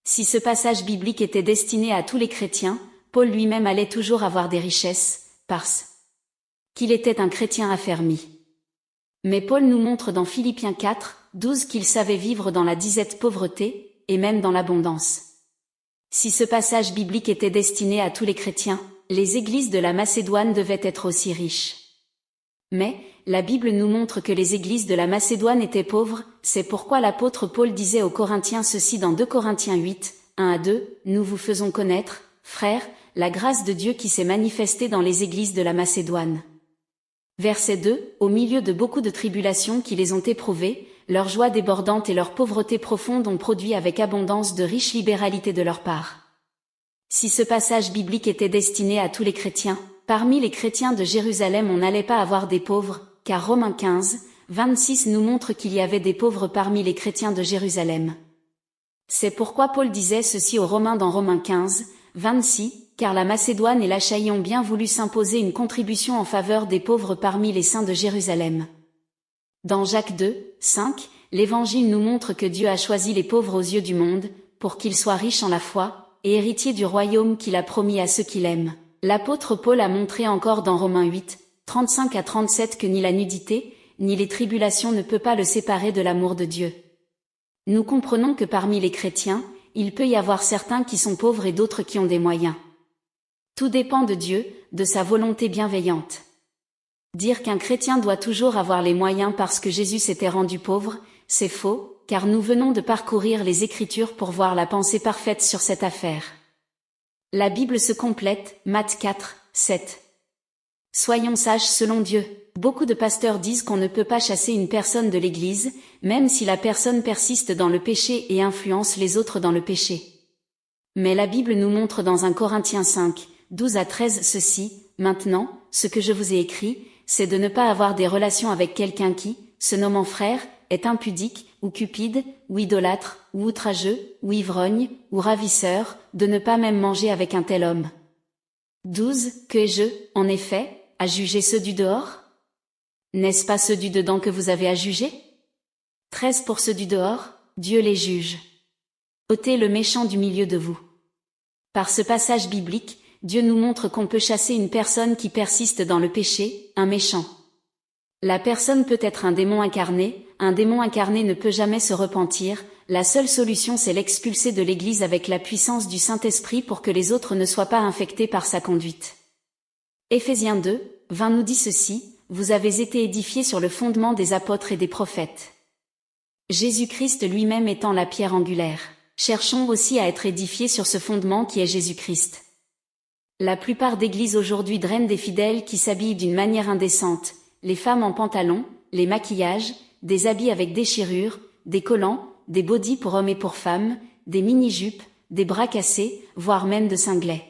Si ce passage biblique était destiné à tous les chrétiens, Paul lui-même allait toujours avoir des richesses, parce qu'il était un chrétien affermi. Mais Paul nous montre dans Philippiens 4, 12 qu'il savait vivre dans la disette pauvreté, et même dans l'abondance. Si ce passage biblique était destiné à tous les chrétiens, les églises de la Macédoine devaient être aussi riches. Mais, la Bible nous montre que les églises de la Macédoine étaient pauvres, c'est pourquoi l'apôtre Paul disait aux Corinthiens ceci dans 2 Corinthiens 8, 1 à 2, nous vous faisons connaître, frères, la grâce de Dieu qui s'est manifestée dans les églises de la Macédoine. Verset 2, au milieu de beaucoup de tribulations qui les ont éprouvées, leur joie débordante et leur pauvreté profonde ont produit avec abondance de riches libéralités de leur part. Si ce passage biblique était destiné à tous les chrétiens, parmi les chrétiens de Jérusalem on n'allait pas avoir des pauvres, car Romains 15, 26 nous montre qu'il y avait des pauvres parmi les chrétiens de Jérusalem. C'est pourquoi Paul disait ceci aux Romains dans Romains 15, 26, car la Macédoine et l'Achaïe ont bien voulu s'imposer une contribution en faveur des pauvres parmi les saints de Jérusalem. Dans Jacques 2, 5, l'Évangile nous montre que Dieu a choisi les pauvres aux yeux du monde, pour qu'ils soient riches en la foi, et héritiers du royaume qu'il a promis à ceux qui l'aiment. L'apôtre Paul a montré encore dans Romains 8, 35 à 37 que ni la nudité, ni les tribulations ne peut pas le séparer de l'amour de Dieu. Nous comprenons que parmi les chrétiens, il peut y avoir certains qui sont pauvres et d'autres qui ont des moyens. Tout dépend de Dieu, de sa volonté bienveillante. Dire qu'un chrétien doit toujours avoir les moyens parce que Jésus s'était rendu pauvre, c'est faux, car nous venons de parcourir les Écritures pour voir la pensée parfaite sur cette affaire. La Bible se complète, Matthieu 4, 7. Soyons sages selon Dieu. Beaucoup de pasteurs disent qu'on ne peut pas chasser une personne de l'Église, même si la personne persiste dans le péché et influence les autres dans le péché. Mais la Bible nous montre dans 1 Corinthiens 5, 12 à 13 ceci, maintenant, ce que je vous ai écrit, c'est de ne pas avoir des relations avec quelqu'un qui, se nommant frère, est impudique, ou cupide, ou idolâtre, ou outrageux, ou ivrogne, ou ravisseur, de ne pas même manger avec un tel homme. 12. Que ai-je, en effet, à juger ceux du dehors? N'est-ce pas ceux du dedans que vous avez à juger? 13. Pour ceux du dehors, Dieu les juge. Ôtez le méchant du milieu de vous. Par ce passage biblique, Dieu nous montre qu'on peut chasser une personne qui persiste dans le péché, un méchant. La personne peut être un démon incarné ne peut jamais se repentir, la seule solution c'est l'expulser de l'Église avec la puissance du Saint-Esprit pour que les autres ne soient pas infectés par sa conduite. Éphésiens 2, 20 nous dit ceci, vous avez été édifiés sur le fondement des apôtres et des prophètes. Jésus-Christ lui-même étant la pierre angulaire. Cherchons aussi à être édifiés sur ce fondement qui est Jésus-Christ. La plupart d'églises aujourd'hui drainent des fidèles qui s'habillent d'une manière indécente, les femmes en pantalon, les maquillages, des habits avec déchirures, des collants, des bodys pour hommes et pour femmes, des mini-jupes, des bras cassés, voire même de cinglés.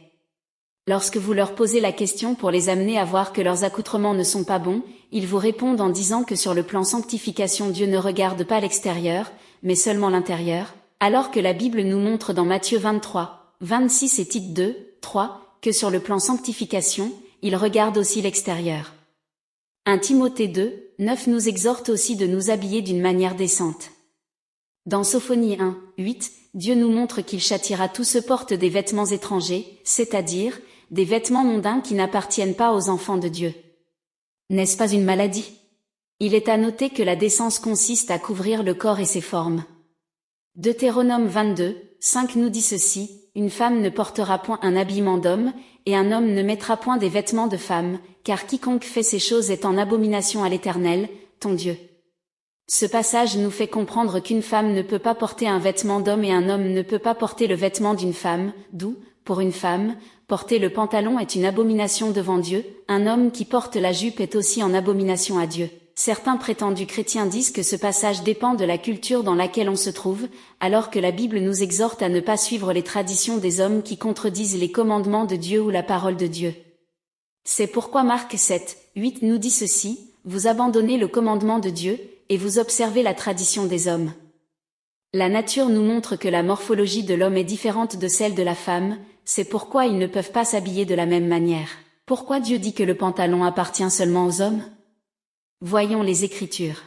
Lorsque vous leur posez la question pour les amener à voir que leurs accoutrements ne sont pas bons, ils vous répondent en disant que sur le plan sanctification Dieu ne regarde pas l'extérieur, mais seulement l'intérieur, alors que la Bible nous montre dans Matthieu 23, 26 et Tite 2, 3, que sur le plan sanctification, il regarde aussi l'extérieur. 1 Timothée 2, 9 nous exhorte aussi de nous habiller d'une manière décente. Dans Sophonie 1, 8, Dieu nous montre qu'il châtiera tous ceux portent des vêtements étrangers, c'est-à-dire, des vêtements mondains qui n'appartiennent pas aux enfants de Dieu. N'est-ce pas une maladie? Il est à noter que la décence consiste à couvrir le corps et ses formes. Deutéronome 22, 5 nous dit ceci, une femme ne portera point un habillement d'homme, et un homme ne mettra point des vêtements de femme, car quiconque fait ces choses est en abomination à l'Éternel, ton Dieu. Ce passage nous fait comprendre qu'une femme ne peut pas porter un vêtement d'homme et un homme ne peut pas porter le vêtement d'une femme, d'où, pour une femme, porter le pantalon est une abomination devant Dieu, un homme qui porte la jupe est aussi en abomination à Dieu. Certains prétendus chrétiens disent que ce passage dépend de la culture dans laquelle on se trouve, alors que la Bible nous exhorte à ne pas suivre les traditions des hommes qui contredisent les commandements de Dieu ou la parole de Dieu. C'est pourquoi Marc 7, 8 nous dit ceci, vous abandonnez le commandement de Dieu, et vous observez la tradition des hommes. La nature nous montre que la morphologie de l'homme est différente de celle de la femme, c'est pourquoi ils ne peuvent pas s'habiller de la même manière. Pourquoi Dieu dit que le pantalon appartient seulement aux hommes? Voyons les Écritures.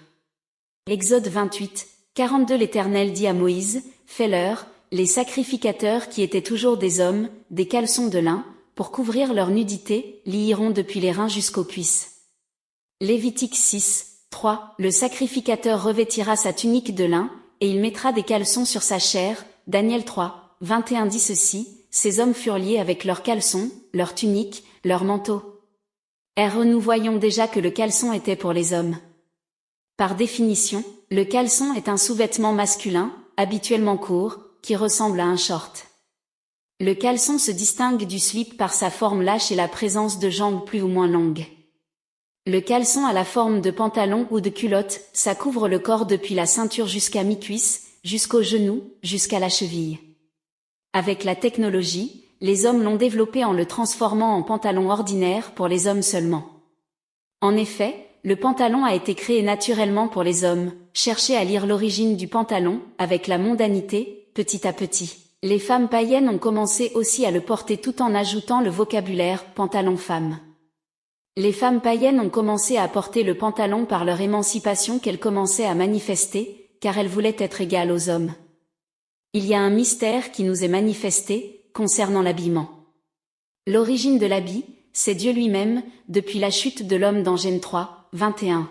Exode 28, 42 L'Éternel dit à Moïse, fais-leur, les sacrificateurs qui étaient toujours des hommes, des caleçons de lin, pour couvrir leur nudité, lieront depuis les reins jusqu'aux cuisses. Lévitique 6, 3 Le sacrificateur revêtira sa tunique de lin, et il mettra des caleçons sur sa chair. Daniel 3, 21 dit ceci, ces hommes furent liés avec leurs caleçons, leurs tuniques, leurs manteaux. Nous voyons déjà que le caleçon était pour les hommes. Par définition, le caleçon est un sous-vêtement masculin, habituellement court, qui ressemble à un short. Le caleçon se distingue du slip par sa forme lâche et la présence de jambes plus ou moins longues. Le caleçon a la forme de pantalon ou de culotte, ça couvre le corps depuis la ceinture jusqu'à mi-cuisse, jusqu'au genou, jusqu'à la cheville. Avec la technologie, les hommes l'ont développé en le transformant en pantalon ordinaire pour les hommes seulement. En effet, le pantalon a été créé naturellement pour les hommes. Cherchez à lire l'origine du pantalon, avec la mondanité, petit à petit. Les femmes païennes ont commencé aussi à le porter tout en ajoutant le vocabulaire « pantalon femme ». Les femmes païennes ont commencé à porter le pantalon par leur émancipation qu'elles commençaient à manifester, car elles voulaient être égales aux hommes. Il y a un mystère qui nous est manifesté, concernant l'habillement. L'origine de l'habit, c'est Dieu lui-même, depuis la chute de l'homme dans Genèse 3, 21.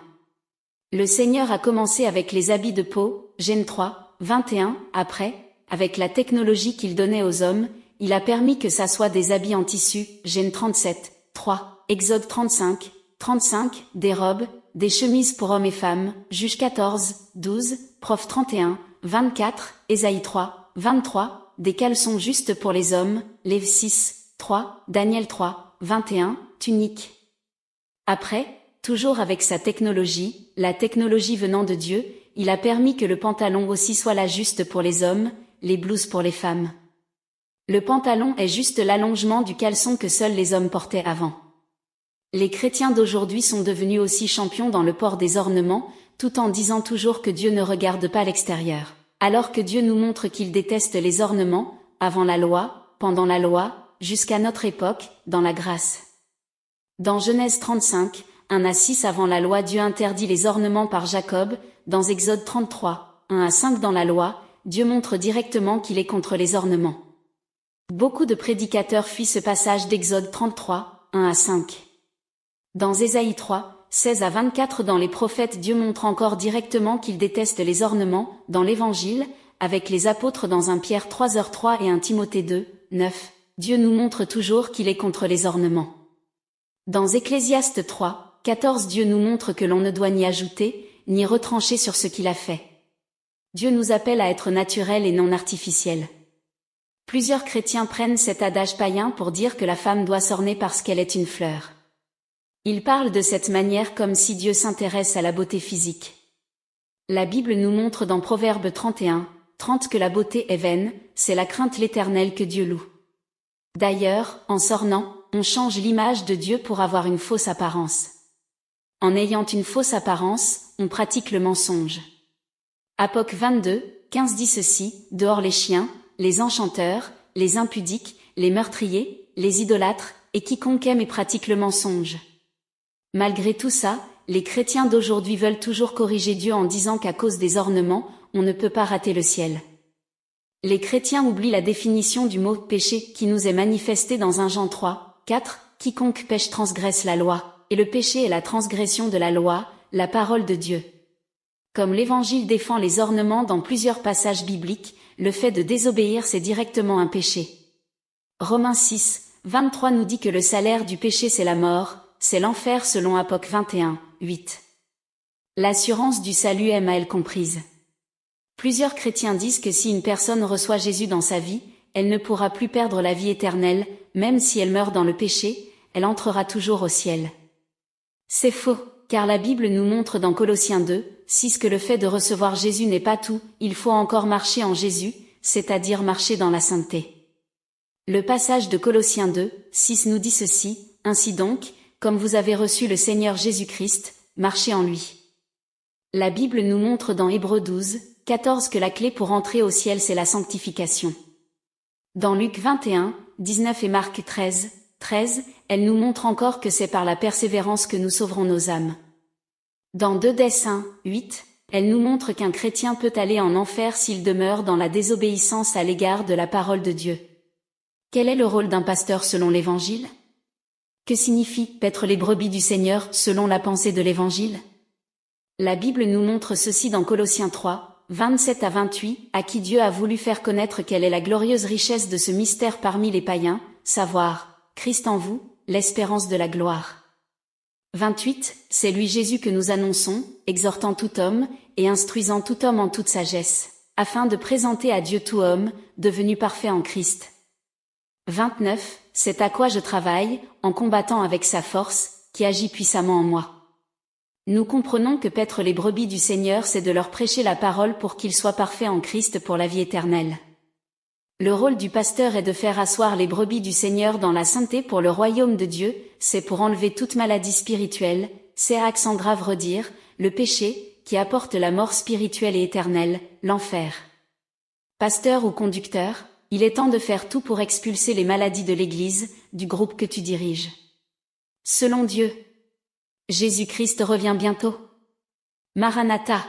Le Seigneur a commencé avec les habits de peau, Genèse 3, 21, après, avec la technologie qu'il donnait aux hommes, il a permis que ça soit des habits en tissu, Genèse 37, 3, Exode 35, 35, des robes, des chemises pour hommes et femmes, Juge 14, 12, Prof 31, 24, Ésaïe 3, 23, des caleçons justes pour les hommes, Lév 6, 3, Daniel 3, 21, tunique. Après, toujours avec sa technologie, la technologie venant de Dieu, il a permis que le pantalon aussi soit la juste pour les hommes, les blouses pour les femmes. Le pantalon est juste l'allongement du caleçon que seuls les hommes portaient avant. Les chrétiens d'aujourd'hui sont devenus aussi champions dans le port des ornements, tout en disant toujours que Dieu ne regarde pas l'extérieur. Alors que Dieu nous montre qu'il déteste les ornements, avant la loi, pendant la loi, jusqu'à notre époque, dans la grâce. Dans Genèse 35, 1 à 6 avant la loi Dieu interdit les ornements par Jacob, dans Exode 33, 1 à 5 dans la loi, Dieu montre directement qu'il est contre les ornements. Beaucoup de prédicateurs fuient ce passage d'Exode 33, 1 à 5. Dans Ésaïe 3, 16 à 24 dans les prophètes Dieu montre encore directement qu'il déteste les ornements, dans l'Évangile, avec les apôtres dans 1 Pierre 3h3 et 1 Timothée 2, 9, Dieu nous montre toujours qu'il est contre les ornements. Dans Ecclésiaste 3, 14 Dieu nous montre que l'on ne doit ni ajouter, ni retrancher sur ce qu'il a fait. Dieu nous appelle à être naturels et non artificiels. Plusieurs chrétiens prennent cet adage païen pour dire que la femme doit s'orner parce qu'elle est une fleur. Ils parlent de cette manière comme si Dieu s'intéresse à la beauté physique. La Bible nous montre dans Proverbe 31, 30 que la beauté est vaine, c'est la crainte l'Éternel que Dieu loue. D'ailleurs, en s'ornant, on change l'image de Dieu pour avoir une fausse apparence. En ayant une fausse apparence, on pratique le mensonge. Apoc 22, 15 dit ceci, dehors les chiens, les enchanteurs, les impudiques, les meurtriers, les idolâtres, et quiconque aime et pratique le mensonge. Malgré tout ça, les chrétiens d'aujourd'hui veulent toujours corriger Dieu en disant qu'à cause des ornements, on ne peut pas rater le ciel. Les chrétiens oublient la définition du mot péché qui nous est manifesté dans 1 Jean 3, 4, quiconque pêche transgresse la loi, et le péché est la transgression de la loi, la parole de Dieu. Comme l'Évangile défend les ornements dans plusieurs passages bibliques, le fait de désobéir c'est directement un péché. Romains 6, 23 nous dit que le salaire du péché c'est la mort, c'est l'enfer selon Apoc 21, 8. L'assurance du salut est mal comprise. Plusieurs chrétiens disent que si une personne reçoit Jésus dans sa vie, elle ne pourra plus perdre la vie éternelle, même si elle meurt dans le péché, elle entrera toujours au ciel. C'est faux, car la Bible nous montre dans Colossiens 2, 6 que le fait de recevoir Jésus n'est pas tout, il faut encore marcher en Jésus, c'est-à-dire marcher dans la sainteté. Le passage de Colossiens 2, 6 nous dit ceci, « Ainsi donc, comme vous avez reçu le Seigneur Jésus-Christ, marchez en lui. » La Bible nous montre dans Hébreux 12, 14 que la clé pour entrer au ciel c'est la sanctification. Dans Luc 21, 19 et Marc 13, 13, elle nous montre encore que c'est par la persévérance que nous sauverons nos âmes. Dans 2 Thessaloniciens 1, 8, elle nous montre qu'un chrétien peut aller en enfer s'il demeure dans la désobéissance à l'égard de la parole de Dieu. Quel est le rôle d'un pasteur selon l'Évangile? Que signifie paître les brebis du Seigneur selon la pensée de l'Évangile? La Bible nous montre ceci dans Colossiens 3, 27 à 28, à qui Dieu a voulu faire connaître quelle est la glorieuse richesse de ce mystère parmi les païens, savoir, Christ en vous, l'espérance de la gloire. 28, c'est lui Jésus que nous annonçons, exhortant tout homme, et instruisant tout homme en toute sagesse, afin de présenter à Dieu tout homme, devenu parfait en Christ. 29, c'est à quoi je travaille, en combattant avec sa force, qui agit puissamment en moi. Nous comprenons que paître les brebis du Seigneur c'est de leur prêcher la parole pour qu'ils soient parfaits en Christ pour la vie éternelle. Le rôle du pasteur est de faire asseoir les brebis du Seigneur dans la sainteté pour le royaume de Dieu, c'est pour enlever toute maladie spirituelle, c'est à accent grave redire, le péché, qui apporte la mort spirituelle et éternelle, l'enfer. Pasteur ou conducteur, il est temps de faire tout pour expulser les maladies de l'Église, du groupe que tu diriges. Selon Dieu, Jésus-Christ revient bientôt. Maranatha.